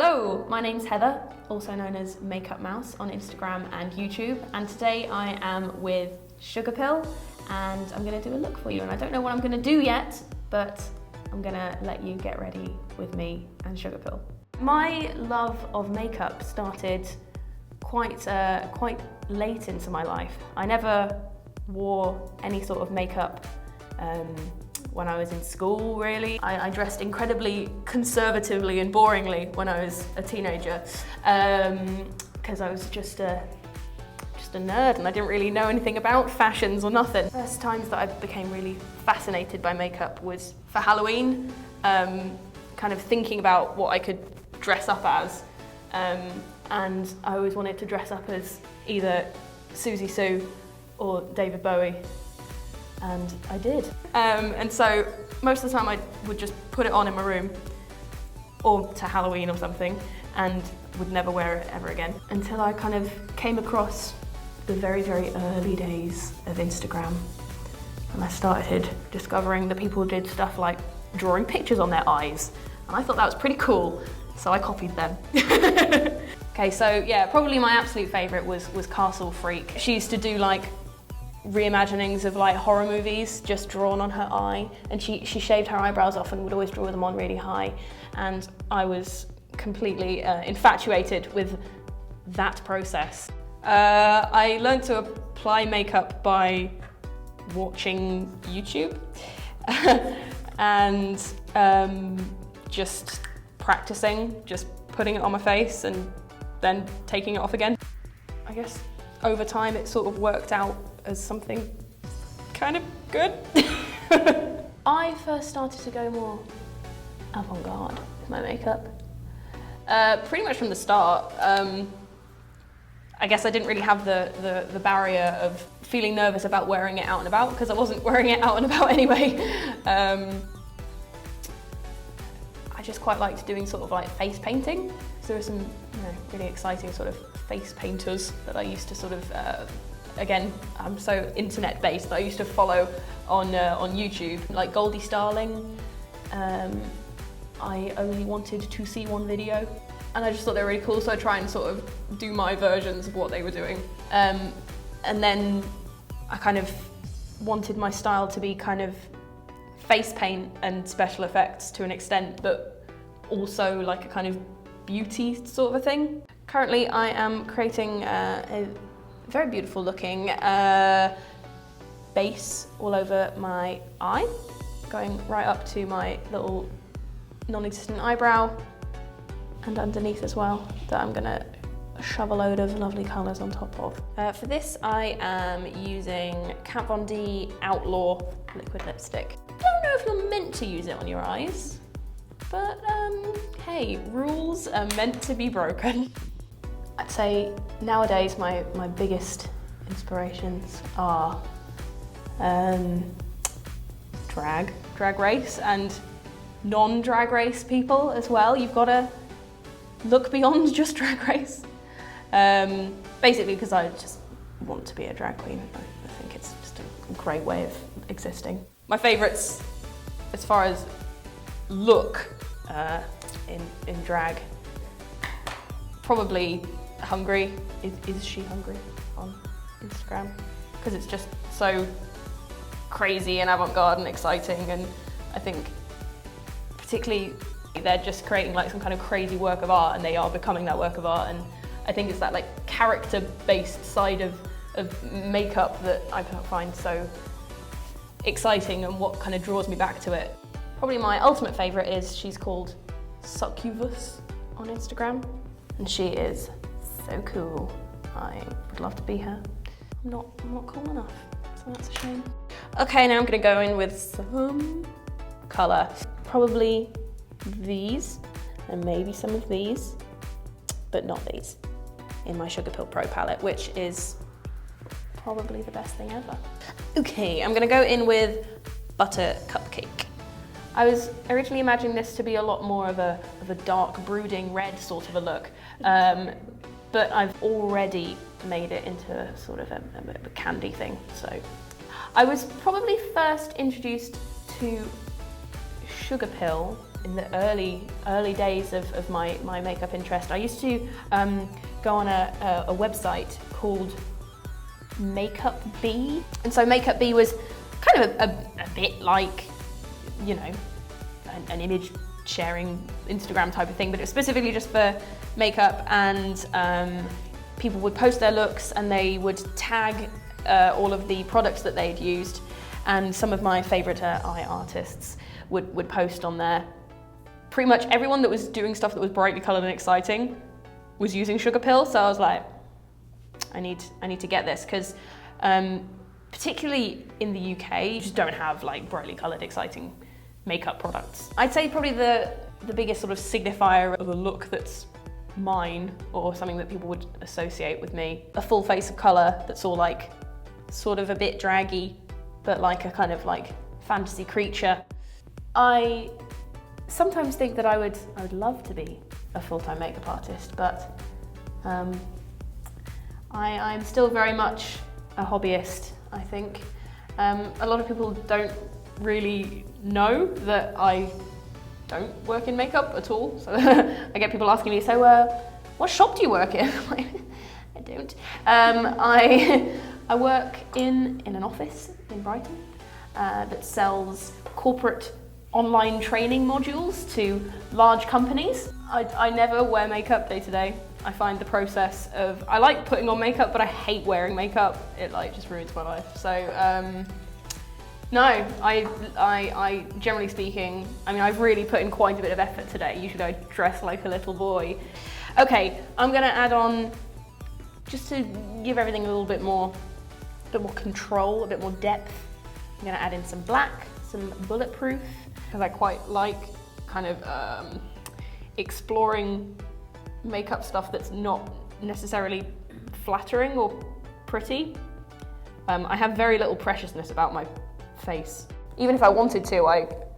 Hello, my name's Heather, also known as Makeupmouse on Instagram and YouTube, and today I am with Sugarpill and I'm going to do a look for you, and I don't know what I'm going to do yet, but I'm going to let you get ready with me and Sugarpill. My love of makeup started quite late into my life. I never wore any sort of makeup when I was in school, really. I dressed incredibly conservatively and boringly when I was a teenager because I was just a nerd and I didn't really know anything about fashions or nothing. First times that I became really fascinated by makeup was for Halloween, kind of thinking about what I could dress up as, and I always wanted to dress up as either Susie Sue or David Bowie. And I did. And so most of the time I would just put it on in my room or to Halloween or something and would never wear it ever again until I kind of came across the very, very early days of Instagram. And I started discovering that people did stuff like drawing pictures on their eyes. And I thought that was pretty cool, so I copied them. Okay, so yeah, probably my absolute favorite was Castle Freak. She used to do like reimaginings of like horror movies just drawn on her eye, and she shaved her eyebrows off and would always draw them on really high, and I was completely infatuated with that process. I learned to apply makeup by watching YouTube and just practicing, just putting it on my face and then taking it off again. I guess over time it sort of worked out as something kind of good. I first started to go more avant-garde with my makeup. Pretty much from the start. I guess I didn't really have the barrier of feeling nervous about wearing it out and about, because I wasn't wearing it out and about anyway. I just quite liked doing sort of like face painting. So there were some really exciting sort of face painters that I used to sort of, again, I'm so internet based, that I used to follow on YouTube, like Goldie Starling. I only wanted to see one video and I just thought they were really cool, so I try and sort of do my versions of what they were doing. And then I kind of wanted my style to be kind of face paint and special effects to an extent, but also like a kind of beauty sort of a thing. Currently I am creating a very beautiful looking base all over my eye, going right up to my little non-existent eyebrow and underneath as well, that I'm gonna shove a load of lovely colours on top of. For this I am using Kat Von D Outlaw liquid lipstick. Don't know if you're meant to use it on your eyes, but hey, rules are meant to be broken. I'd say nowadays my biggest inspirations are drag race, and non-drag race people as well. You've got to look beyond just drag race. Basically because I just want to be a drag queen. I think it's just a great way of existing. My favourites as far as look in drag, probably Hungry. Is she hungry on Instagram? Because it's just so crazy and avant-garde and exciting, and I think particularly they're just creating like some kind of crazy work of art, and they are becoming that work of art, and I think it's that like character-based side of makeup that I find so exciting and what kind of draws me back to it. Probably my ultimate favourite is, she's called Succubus on Instagram, and she is so cool. I would love to be her. I'm not cool enough, so that's a shame. Okay, now I'm gonna go in with some colour. Probably these, and maybe some of these, but not these, in my Sugarpill Pro palette, which is probably the best thing ever. Okay, I'm gonna go in with Butter Cupcake. I was originally imagining this to be a lot more of a dark, brooding red sort of a look, but I've already made it into a sort of a candy thing. So I was probably first introduced to Sugarpill the early days of my makeup interest. I used to go on a website called Makeupbee, and so Makeupbee was kind of a bit like, you know, an image sharing Instagram type of thing, but it was specifically just for makeup, and people would post their looks and they would tag all of the products that they'd used, and some of my favourite eye artists would post on there. Pretty much everyone that was doing stuff that was brightly coloured and exciting was using Sugarpill, so I was like, I need to get this, because particularly in the UK, you just don't have like brightly coloured, exciting makeup products. I'd say probably the biggest sort of signifier of a look that's mine, or something that people would associate with me, a full face of colour that's all like sort of a bit draggy, but like a kind of like fantasy creature. I sometimes think that I would love to be a full-time makeup artist, but I'm still very much a hobbyist, I think. A lot of people don't really know that I don't work in makeup at all. So I get people asking me, so what shop do you work in? I don't. I work in an office in Brighton that sells corporate online training modules to large companies. I never wear makeup day to day. I find the process of, I like putting on makeup, but I hate wearing makeup. It like just ruins my life. So no, I generally speaking, I mean, I've really put in quite a bit of effort today. Usually I dress like a little boy. Okay, I'm gonna add on, just to give everything a little bit more control, a bit more depth. I'm gonna add in some black, some bulletproof, because I quite like kind of exploring makeup stuff that's not necessarily flattering or pretty. I have very little preciousness about my face. Even if I wanted to,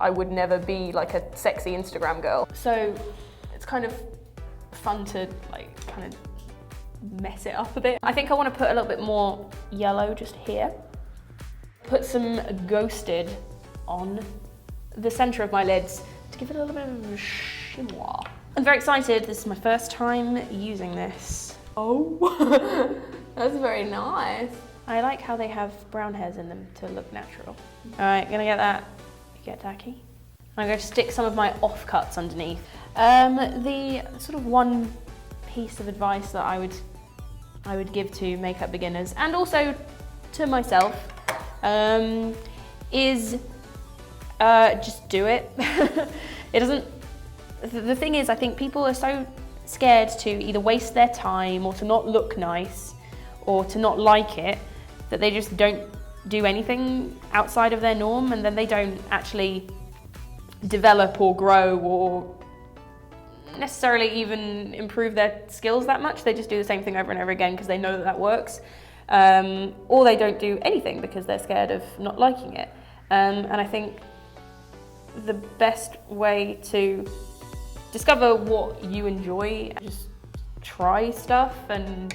I would never be like a sexy Instagram girl. So it's kind of fun to like kind of mess it up a bit. I think I want to put a little bit more yellow just here. Put some Ghosted on the center of my lids to give it a little bit of a shimmer. I'm very excited. This is my first time using this. Oh, that's very nice. I like how they have brown hairs in them to look natural. All right, gonna get that, get tacky. I'm going to stick some of my offcuts underneath. The sort of one piece of advice that I would give to makeup beginners, and also to myself, is just do it. It doesn't, the thing is, I think people are so scared to either waste their time or to not look nice or to not like it, that they just don't do anything outside of their norm, and then they don't actually develop or grow or necessarily even improve their skills that much. They just do the same thing over and over again because they know that that works. Or they don't do anything because they're scared of not liking it. And I think the best way to discover what you enjoy, just try stuff, and,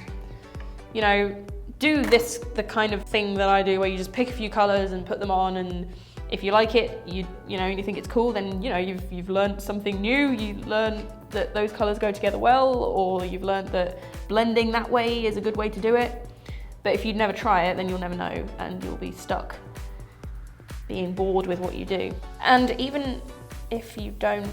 you know, do the kind of thing that I do, where you just pick a few colours and put them on, and if you like it, you know, and you think it's cool, then, you know, you've learned something new. You learn that those colours go together well, or you've learned that blending that way is a good way to do it. But if you never try it, then you'll never know, and you'll be stuck being bored with what you do. And even if you don't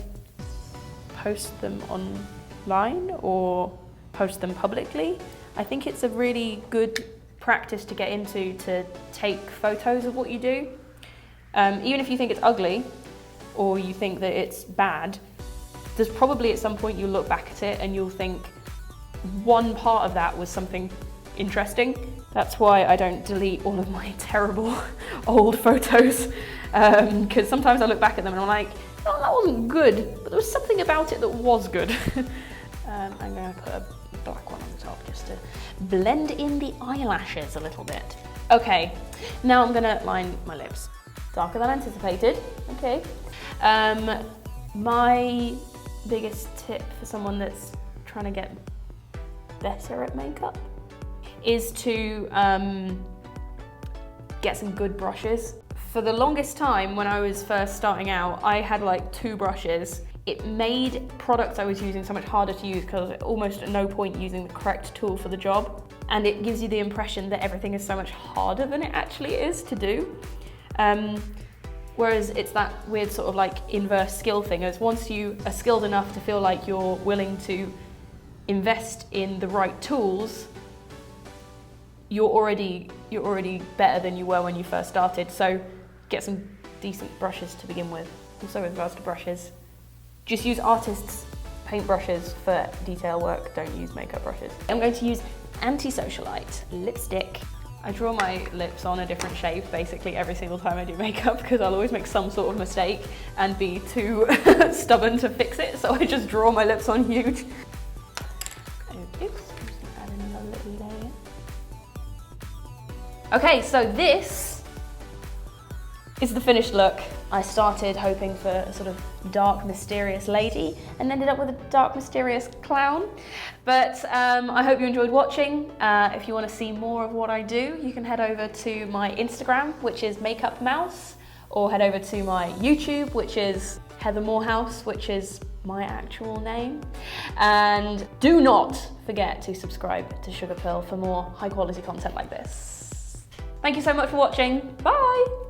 post them online or post them publicly, I think it's a really good practice to get into, to take photos of what you do. Even if you think it's ugly or you think that it's bad, there's probably at some point you'll look back at it and you'll think one part of that was something interesting. That's why I don't delete all of my terrible old photos, because sometimes I look back at them and I'm like, oh, that wasn't good, but there was something about it that was good. I'm going to put a black one on the top just to blend in the eyelashes a little bit. Okay, now I'm going to line my lips. Darker than anticipated, okay. My biggest tip for someone that's trying to get better at makeup is to get some good brushes. For the longest time when I was first starting out, I had like 2 brushes. it made products I was using so much harder to use because almost at no point using the correct tool for the job. And it gives you the impression that everything is so much harder than it actually is to do. Whereas it's that weird sort of like inverse skill thing, as once you are skilled enough to feel like you're willing to invest in the right tools, you're already better than you were when you first started. So get some decent brushes to begin with. Also with regards to brushes, just use artists' paint brushes for detail work, don't use makeup brushes. I'm going to use Anti-Socialite lipstick. I draw my lips on a different shape basically every single time I do makeup because I'll always make some sort of mistake and be too stubborn to fix it, so I just draw my lips on huge. Oops, add in another little layer. Okay, so this is the finished look. I started hoping for a sort of dark, mysterious lady and ended up with a dark, mysterious clown. But I hope you enjoyed watching. If you want to see more of what I do, you can head over to my Instagram, which is Makeupmouse, or head over to my YouTube, which is Heather Moorhouse, which is my actual name. And do not forget to subscribe to Sugarpill for more high quality content like this. Thank you so much for watching. Bye!